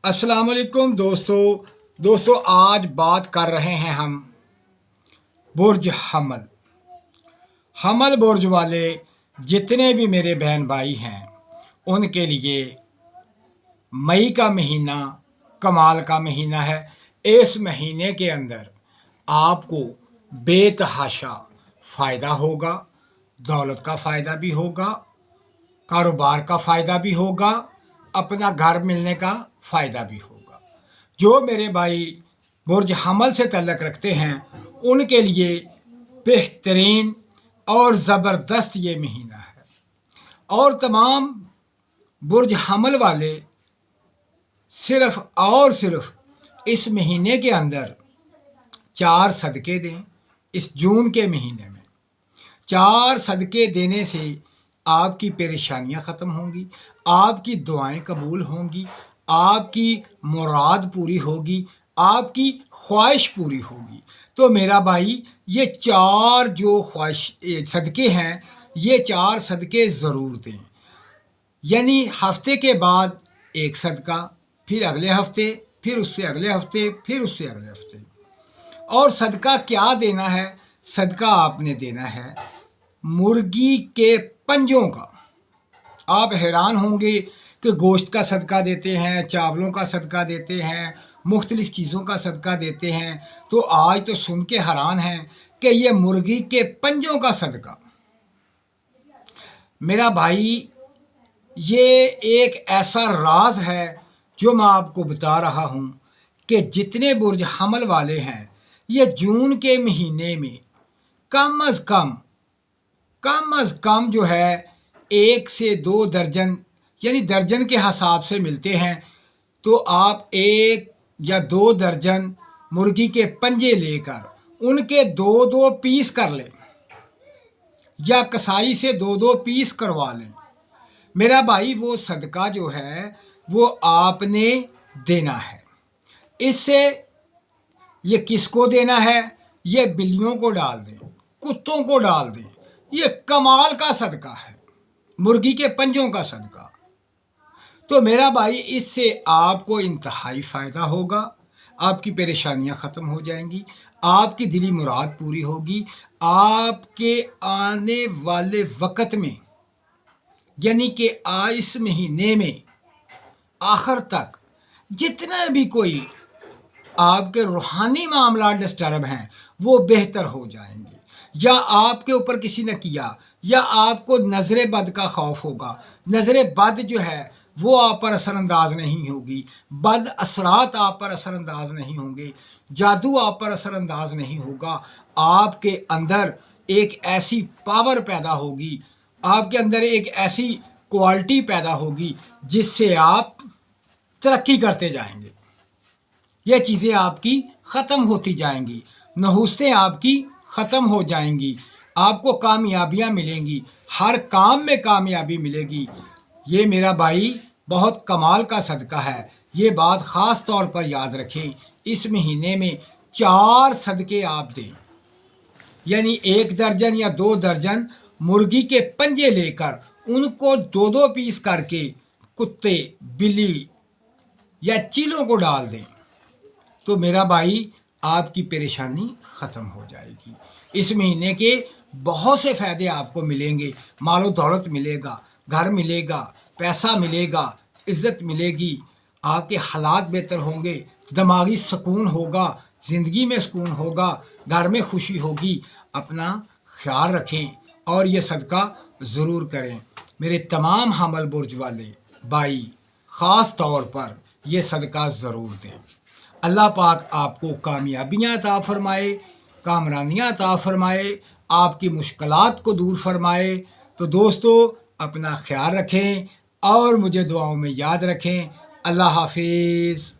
अस्सलाम वालेकुम दोस्तों आज बात कर रहे हैं हम बुर्ज हमल। हमल बुर्ज वाले जितने भी मेरे बहन भाई हैं उनके लिए मई का महीना कमाल का महीना है। इस महीने के अंदर आपको बेतहाशा फ़ायदा होगा, दौलत का फ़ायदा भी होगा, कारोबार का फ़ायदा भी होगा, अपना घर मिलने का फ़ायदा भी होगा। जो मेरे भाई बुर्ज हमल से तल्लक रखते हैं उनके लिए बेहतरीन और ज़बरदस्त ये महीना है। और तमाम बुर्ज हमल वाले सिर्फ़ और सिर्फ इस महीने के अंदर 4 सदक़े दें। इस जून के महीने में 4 सदक़े देने से आपकी परेशानियां ख़त्म होंगी, आपकी दुआएं कबूल होंगी, आपकी मुराद पूरी होगी, आपकी ख्वाहिश पूरी होगी। तो मेरा भाई ये 4 जो ख्वाहिश सदक़े हैं ये 4 सदक़े ज़रूर दें। यानी हफ्ते के बाद एक सदका, फिर अगले हफ्ते, फिर उससे अगले हफ्ते, फिर उससे अगले हफ्ते। और सदका क्या देना है? सदका आपने देना है मुर्गी के पंजों का। आप हैरान होंगे कि गोश्त का सदका देते हैं, चावलों का सदका देते हैं, मुख्तलिफ़ चीज़ों का सदका देते हैं। तो आज तो सुन के हैरान हैं कि ये मुर्गी के पंजों का सदका। मेरा भाई ये एक ऐसा राज है जो मैं आपको बता रहा हूँ कि जितने बुर्ज हमल वाले हैं ये जून के महीने में कम अज़ कम जो है 1 से 2 दर्जन, यानी दर्जन के हिसाब से मिलते हैं। तो आप 1 या 2 दर्जन मुर्गी के पंजे लेकर उनके 2-2 पीस कर लें या कसाई से 2-2 पीस करवा लें। मेरा भाई वो सदका जो है वो आपने देना है। इससे ये किसको देना है? ये बिल्लियों को डाल दें, कुत्तों को डाल दें। ये कमाल का सदका है, मुर्गी के पंजों का सदका। तो मेरा भाई इससे आपको इंतहाई फ़ायदा होगा, आपकी परेशानियां ख़त्म हो जाएंगी, आपकी दिली मुराद पूरी होगी। आपके आने वाले वक़्त में यानी कि इस महीने में आखिर तक जितना भी कोई आपके रूहानी मामला डिस्टर्ब हैं वो बेहतर हो जाएंगे। या आपके ऊपर किसी ने किया या आपको नज़र बद का खौफ होगा, नज़र बद जो है वो आप पर असरअंदाज नहीं होगी, बद असरात आप पर असरअंदाज नहीं होंगे, जादू आप पर असरअंदाज नहीं होगा। आपके अंदर एक ऐसी पावर पैदा होगी, आपके अंदर एक ऐसी क्वालिटी पैदा होगी जिससे आप तरक्की करते जाएंगे। ये चीज़ें आपकी ख़त्म होती जाएंगी, नहुस्तें आपकी ख़त्म हो जाएंगी, आपको कामयाबियाँ मिलेंगी, हर काम में कामयाबी मिलेगी। ये मेरा भाई बहुत कमाल का सदका है। ये बात ख़ास तौर पर याद रखें, इस महीने में 4 सदके आप दें। यानी 1 दर्जन या 2 दर्जन मुर्गी के पंजे लेकर उनको 2-2 पीस करके कुत्ते, बिल्ली या चीलों को डाल दें। तो मेरा भाई आपकी परेशानी ख़त्म हो जाएगी। इस महीने के बहुत से फ़ायदे आपको मिलेंगे, मालो दौलत मिलेगा, घर मिलेगा, पैसा मिलेगा, इज़्ज़त मिलेगी, आपके हालात बेहतर होंगे, दिमागी सुकून होगा, ज़िंदगी में सुकून होगा, घर में खुशी होगी। अपना ख्याल रखें और ये सदका ज़रूर करें। मेरे तमाम हमल बुर्ज वाले भाई ख़ास तौर पर ये सदका ज़रूर दें। अल्लाह पाक आपको कामयाबियाँ अता फ़रमाए, कामरानियाँ अता फ़रमाए, आपकी मुश्किलात को दूर फ़रमाए। तो दोस्तों अपना ख्याल रखें और मुझे दुआओं में याद रखें। अल्लाह हाफ़िज़।